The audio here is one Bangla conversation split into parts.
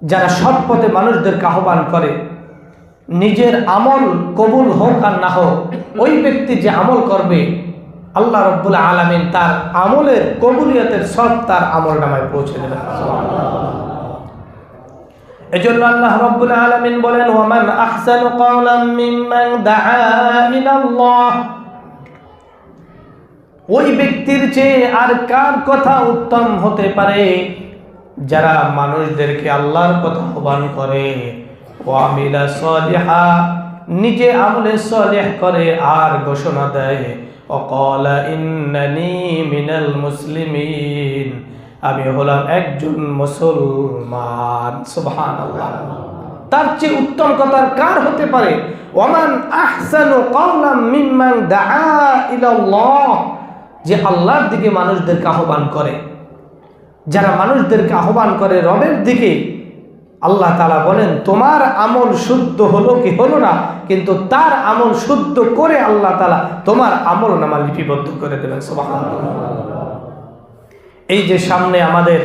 যারা সৎ পথে মানুষদেরকে আহ্বান করে, নিজের আমল কবুল হোক আর না হোক, ওই ব্যক্তি যে আমল করবে আল্লাহ রাব্বুল আলামিন তার আমলের কবুলিয়তের সব তার আমল নামায় পৌঁছে দেবেন। এজন্য আল্লাহ রাব্বুল আলামিন বলেন, ওয়ামান আহসানু কাওলাম মিম্মান দাআ ইলাল্লাহ, ওই ব্যক্তির চেয়ে আর কার কথা উত্তম হতে পারে যারা মানুষদেরকে আল্লাহর কথা আহ্বান করে, ওয়া আমিলা সালিহা, নিজে আমলে সালেহ করে আর ঘোষণা দেয়, ওয়াকালা ইন্নানি মিনাল মুসলিমিন, আমি হলাম একজন মুসলমান। সুবহানাল্লাহ, তার চেয়ে উত্তম কথা কার হতে পারে? ওয়ামান আহসানু কাওলাম মিম্মান দাআ ইলাল্লাহ, যে আল্লাহর দিকে মানুষদেরকে আহ্বান করে, যারা মানুষদেরকে আহ্বান করে রবের দিকে, আল্লাহ তাআলা বলেন তোমার আমল শুদ্ধ হলো কি হলো না, কিন্তু তার আমল শুদ্ধ করে আল্লাহ তাআলা তোমার আমল নামা লিপিবদ্ধ করে দেবেন। সুবহানাল্লাহ। এই যে সামনে আমাদের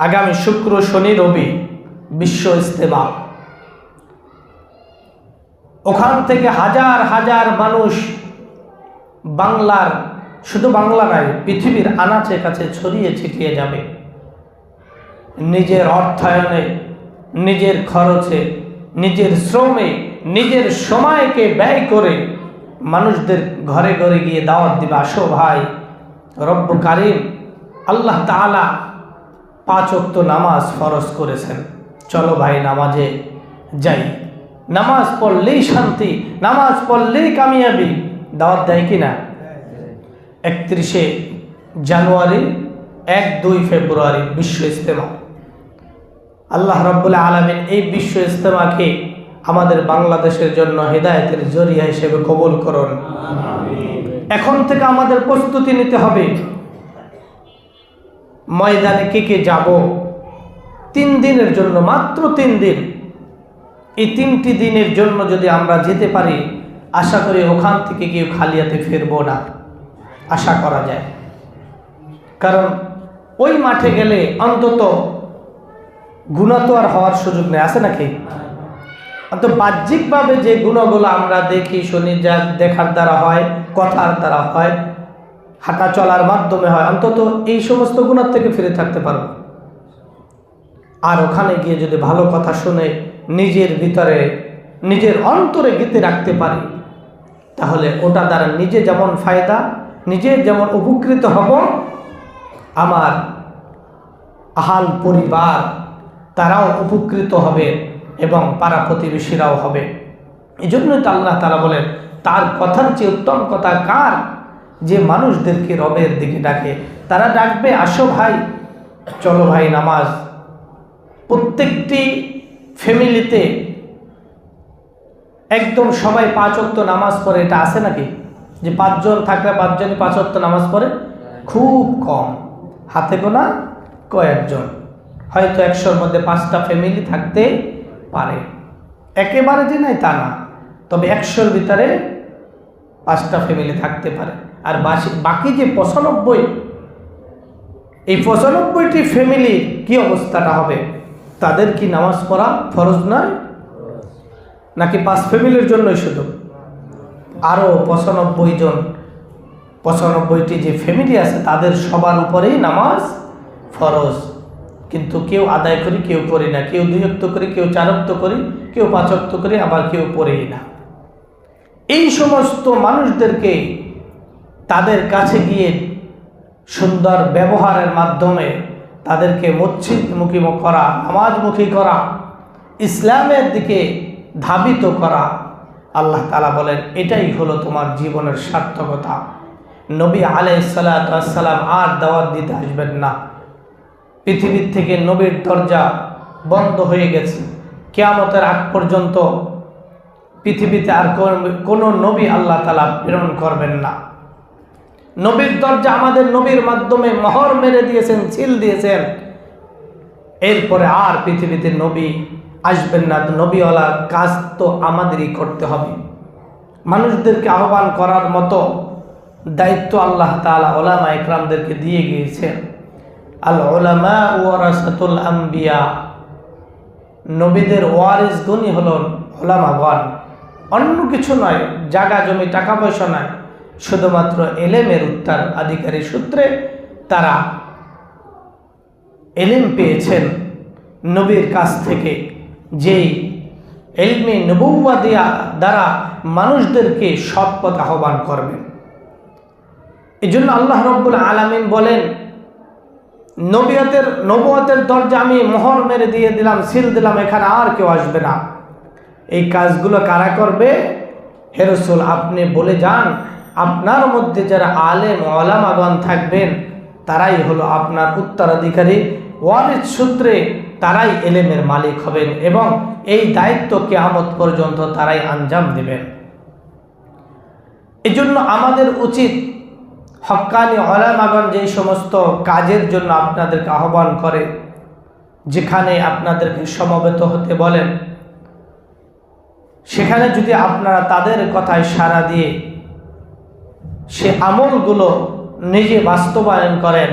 আগামী শুক্র শনি রবি বিশ্ব ইজতেমা, ওখান থেকে হাজার হাজার মানুষ বাংলার, শুধু বাংলা নয় পৃথিবীর আনাচে কাছে ছড়িয়ে ছিটিয়ে যাবে, নিজের অর্থায়নে, নিজের খরচে, নিজের শ্রমে, নিজের সময়কে ব্যয় করে মানুষদের ঘরে ঘরে গিয়ে দাওয়াত দিবে, আসো ভাই, রব্বুল কারীম আল্লাহ তাআলা 5 ওয়াক্ত নামাজ ফরজ করেছেন, চলো ভাই নামাজে যাই, নামাজ পড়লেই শান্তি, নামাজ পড়লেই কামিয়াবি। দাওয়াত দেয় কিনা? 31শে জানুয়ারি, 1-2 ফেব্রুয়ারি বিশ্ব ইজতেমা। আল্লাহ রাব্বুল আলামিন এই বিশ্ব ইজতেমাকে আমাদের বাংলাদেশের জন্য হেদায়েতের জরিয়া হিসেবে কবুল করুন। এখন থেকে আমাদের প্রস্তুতি নিতে হবে, ময়দানে কে যাব। 3 দিনের জন্য, মাত্র 3 দিন, এই 3টি দিনের জন্য যদি আমরা যেতে পারি, আশা করি ওখান থেকে কেউ খালি হাতে ফিরবো না, আশা করা যায়। কারণ ওই মাঠে গেলে অন্তত গুনাহ তো আর হওয়ার সুযোগ নেই, আছে নাকি? অন্তত বাহ্যিকভাবে যে গুণগুলো আমরা দেখি শুনি, যা দেখার দ্বারা হয়, কথার দ্বারা হয়, হাঁটা চলার মাধ্যমে হয়, অন্তত এই সমস্ত গুনাহ থেকে ফিরে থাকতে পারবো। আর ওখানে গিয়ে যদি ভালো কথা শুনে নিজের ভিতরে, নিজের অন্তরে গেঁথে রাখতে পারি, তাহলে ওটা দ্বারা নিজে যেমন ফায়দা, নিজে যেমন উপকৃত হব, আমার আহাল পরিবার তারাও উপকৃত হবে এবং পাড়া প্রতিবেশীরাও হবে। এই জন্যই তো আল্লাহ তাআলা বলেন তার কথার চেয়ে উত্তম কথা কার, যে মানুষদেরকে রবের দিকে ডাকে। তারা ডাকবে, আসো ভাই, চলো ভাই নামাজ। প্রত্যেকটি ফ্যামিলিতে একদম সবাই 5 ওয়াক্ত নামাজ পড়ে, এটা আছে নাকি? যে 5 জন থাকলে 5 জনই 5 ওয়াক্ত নামাজ পড়ে? খুব কম, হাতে গোনা কয়েকজন, হয়তো 100-র মধ্যে 5টা ফ্যামিলি থাকতে পারে, একেবারে যে নাই তা না, তবে 100-র ভিতরে 5টা ফ্যামিলি থাকতে পারে। আর বাকি যে 95, এই 95টি ফ্যামিলি কি অবস্থাটা হবে? তাদের কি নামাজ পড়া ফরজ নয়? নাকি 5 ফ্যামিলির জন্যই শুধু? আরও 95টি যে ফ্যামিলি আছে তাদের সবার উপরেই নামাজ ফরজ, কিন্তু কেউ আদায় করি, কেউ করি না, কেউ 2 ওয়াক্ত করি, কেউ 4 ওয়াক্ত করি, কেউ 5 ওয়াক্ত করি, আবার কেউ পড়েই না। এই সমস্ত মানুষদেরকে তাদের কাছে গিয়ে সুন্দর ব্যবহারের মাধ্যমে তাদেরকে মসজিদমুখী করা, নামাজমুখী করা, ইসলামের দিকে ধাবিত করা, আল্লাহ তাআলা বলেন এটাই হলো তোমার জীবনের সার্থকতা। নবী আলাইহিস সালাতু ওয়াস সালাম আর দাওয়াত দিতে আসবেন না, পৃথিবীর থেকে নবীর দরজা বন্ধ হয়ে গেছে, কিয়ামতের আগ পর্যন্ত পৃথিবীতে আর কোনো নবী আল্লাহ তাআলা প্রেরণ করবেন না। নবীর দরজা আমাদের নবীর মাধ্যমে মোহর মেরে দিয়েছেন, সিল দিয়েছেন, এরপরে আর পৃথিবীতে নবী আসবেন না। নবীওয়ালার কাজ তো আমাদেরই করতে হবে, মানুষদেরকে আহ্বান করার মতো দায়িত্ব আল্লাহ তাআলা উলামা ইকরামদেরকে দিয়ে গিয়েছেন। আল উলামা ওয়ারাসাতুল আম্বিয়া, নবীদের ওয়ারিস গুণই হল উলামাগণ, অন্য কিছু নয়, জায়গা জমি টাকা পয়সা নয়, শুধুমাত্র এলেমের উত্তরাধিকারী সূত্রে তারা এলেম পেয়েছেন নবীর কাছ থেকে, যেই ইলমে নবুওয়াত দ্বারা মানুষদেরকে সৎ পথ আহ্বান করবেন। এই জন্য আল্লাহ রাব্বুল আলামিন বলেন, নবুয়তের দরজা আমি মোহর মেরে দিয়ে দিলাম, সিল দিলাম, এখানে আর কেউ আসবে না। এই কাজগুলো কারা করবে? হে রাসূল, আপনি বলে যান আপনার মধ্যে যারা আলেম ওলামাগণ থাকবেন তারাই হলো আপনার উত্তরাধিকারী, ওয়ারিস সূত্রে তারাই এলেমের মালিক হবেন এবং এই দায়িত্ব কিয়ামত পর্যন্ত তারাই আঞ্জাম দেবেন। এজন্য আমাদের উচিত হক্কানি ওলামাগণ যেই সমস্ত কাজের জন্য আপনাদেরকে আহ্বান করে, যেখানে আপনাদেরকে সমবেত হতে বলেন, সেখানে যদি আপনারা তাদের কথায় সাড়া দিয়ে সে আমলগুলো নিজে বাস্তবায়ন করেন,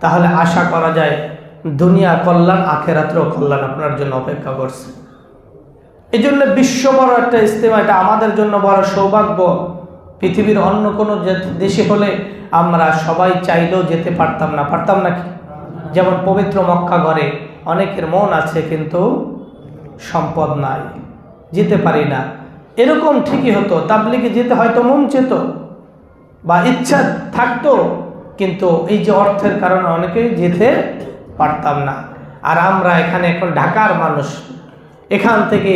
তাহলে আশা করা যায় দুনিয়া কল্যাণ আখেরাতেরও কল্যাণ আপনার জন্য অপেক্ষা করছে। এই জন্য বিশ্ব বড় একটা ইজতেমা, এটা আমাদের জন্য বড় সৌভাগ্য। পৃথিবীর অন্য কোনো দেশে হলে আমরা সবাই চাইলেও যেতে পারতাম নাকি? যেমন পবিত্র মক্কা ঘরে অনেকের মন আছে কিন্তু সম্পদ নাই, যেতে পারি না, এরকম ঠিকই হতো। তাবলীগে যেতে হয়তো মন চেত বা ইচ্ছা থাকতো, কিন্তু এই যে অর্থের কারণে অনেকেই যেতে পারতাম না। আর আমরা এখানে এখন ঢাকার মানুষ, এখান থেকে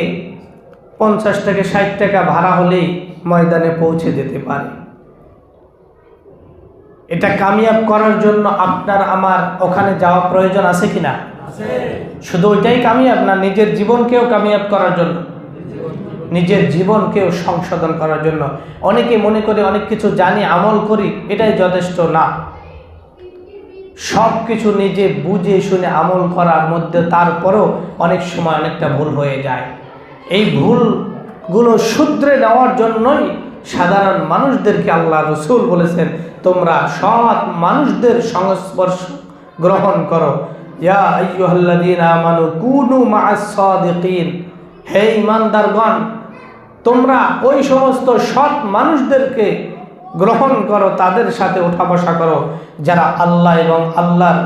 50 থেকে 60 টাকা ভাড়া হলেই ময়দানে পৌঁছে যেতে পারি। এটা কামিয়াব করার জন্য আপনার আমার ওখানে যাওয়া প্রয়োজন আছে কিনা? শুধু ওইটাই কামিয়াব না, নিজের জীবনকেও কামিয়াব করার জন্য, নিজের জীবনকেও সংশোধন করার জন্য। অনেকে মনে করে অনেক কিছু জানি, আমল করি, এটাই যথেষ্ট না। সব কিছু নিজে বুঝে শুনে আমল করার মধ্যে তারপরেও অনেক সময় অনেকটা ভুল হয়ে যায়। এই ভুলগুলো শুধরে নেওয়ার জন্যই সাধারণ মানুষদেরকে আল্লাহ রাসূল বলেছেন, তোমরা সৎ মানুষদের সংস্পর্শ গ্রহণ করো। ইয়া আইয়ুহাল্লাযীনা আমানু কুনু মা'আস সাদিকিন, হে ঈমানদারগণ, তোমরা ওই সমস্ত সৎ মানুষদেরকে গ্রহণ করো, তাদের সাথে ওঠা বসা করো যারা আল্লাহ এবং আল্লাহর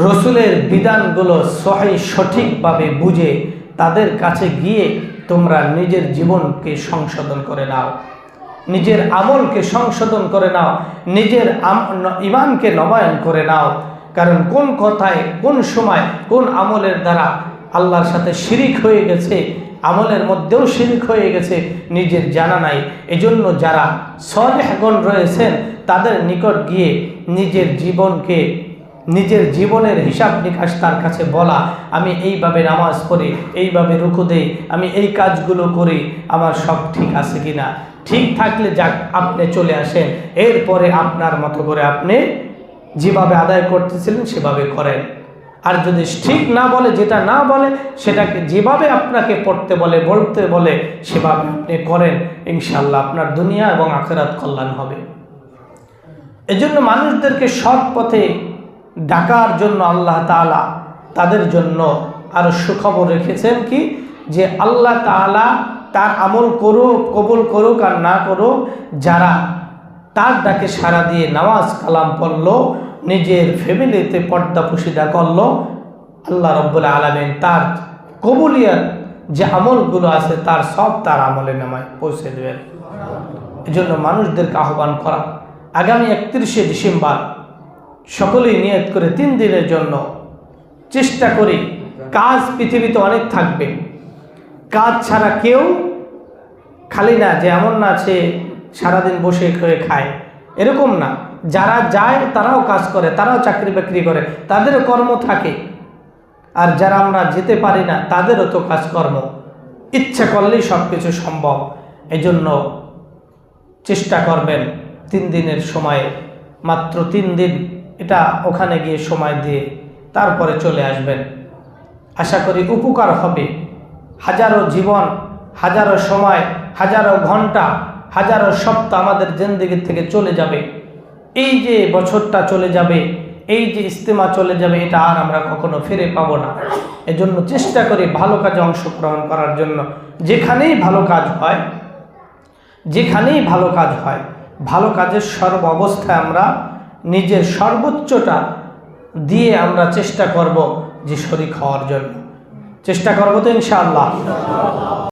রসুলের বিধানগুলো সঠিকভাবে বুঝে তাদের কাছে গিয়ে তোমরা নিজের জীবনকে সংশোধন করে নাও, নিজের আমলকে সংশোধন করে নাও, নিজের ঈমানকে নবায়ন করে নাও। কারণ কোন কথায়, কোন সময়, কোন আমলের দ্বারা আল্লাহর সাথে শিরিক হয়ে গেছে, আমলের মধ্যেও শিরিক হয়ে গেছে, নিজের জানা নাই। এজন্য যারা সালেহগণ রয়েছেন তাদের নিকট গিয়ে নিজের জীবনের হিসাব নিকাশ তার কাছে বলা, আমি এইভাবে নামাজ পড়ি, এইভাবে রুকু দেই, আমি এই কাজগুলো করি, আমার সব ঠিক আছে কিনা? ঠিক থাকলে যাক, আপনি চলে আসেন, এরপরে আপনার মতো করে আপনি যেভাবে আদায় করতেছিলেন সেভাবে করেন। আর যদি ঠিক না বলে, যেটা না বলে সেটাকে যেভাবে আপনাকে পড়তে বলে, বলতে বলে, সেভাবে আপনি করেন, ইনশাআল্লাহ আপনার দুনিয়া এবং আখিরাত কল্যাণ হবে। এজন্য মানুষদেরকে সৎ পথে ডাকার জন্য আল্লাহ তাআলা তাদের জন্য আরো সুখবর রেখেছেন কি, যে আল্লাহ তাআলা তার আমল কবুল করুক আর না করুক, যারা তার ডাকে সাড়া দিয়ে নামাজ কালাম পড়লো, নিজের ফ্যামিলিতে পর্দা পুশিদা করলো, আল্লাহ রাব্বুল আলামিন তার কবুলিয়াত যে আমলগুলো আছে তার সব তার আমলে নামায় পৌঁছে দেবেন। এজন্য মানুষদেরকে আহ্বান করা, আগামী 31শে ডিসেম্বর সকলেই নিয়ত করে 3 দিনের জন্য চেষ্টা করি। কাজ পৃথিবীতে অনেক থাকবে, কাজ ছাড়া কেউ খালি না, যে এমন না সে সারাদিন বসে খেয়ে খায়, এরকম না। যারা যায় তারাও কাজ করে, তারাও চাকরি বাকরি করে, তাদেরও কর্ম থাকে। আর যারা আমরা যেতে পারি না তাদেরও তো কাজকর্ম, ইচ্ছা করলেই সব কিছু সম্ভব। এজন্য চেষ্টা করবেন 3 দিনের সময়ে, মাত্র 3 দিন, এটা ওখানে গিয়ে সময় দিয়ে তারপরে চলে আসবেন। আশা করি উপকার হবে। হাজারো জীবন, হাজারো সময়, হাজারো ঘন্টা, হাজারো সপ্তাহ আমাদের জিন্দেগি থেকে চলে যাবে। এই যে বছরটা চলে যাবে, এই যে ইস্তেমা চলে যাবে, এটা আর আমরা কখনো ফিরে পাবো না। এজন্য চেষ্টা করি ভালো কাজে অংশগ্রহণ করার জন্য। যেখানেই ভালো কাজ হয়, যেখানেই ভালো কাজ হয়, ভালো কাজের সর্ব অবস্থায় আমরা নিজের সর্বোচ্চটা দিয়ে আমরা চেষ্টা করব যে শরীক হওয়ার জন্য। চেষ্টা করবো তো ইনশাআল্লাহ।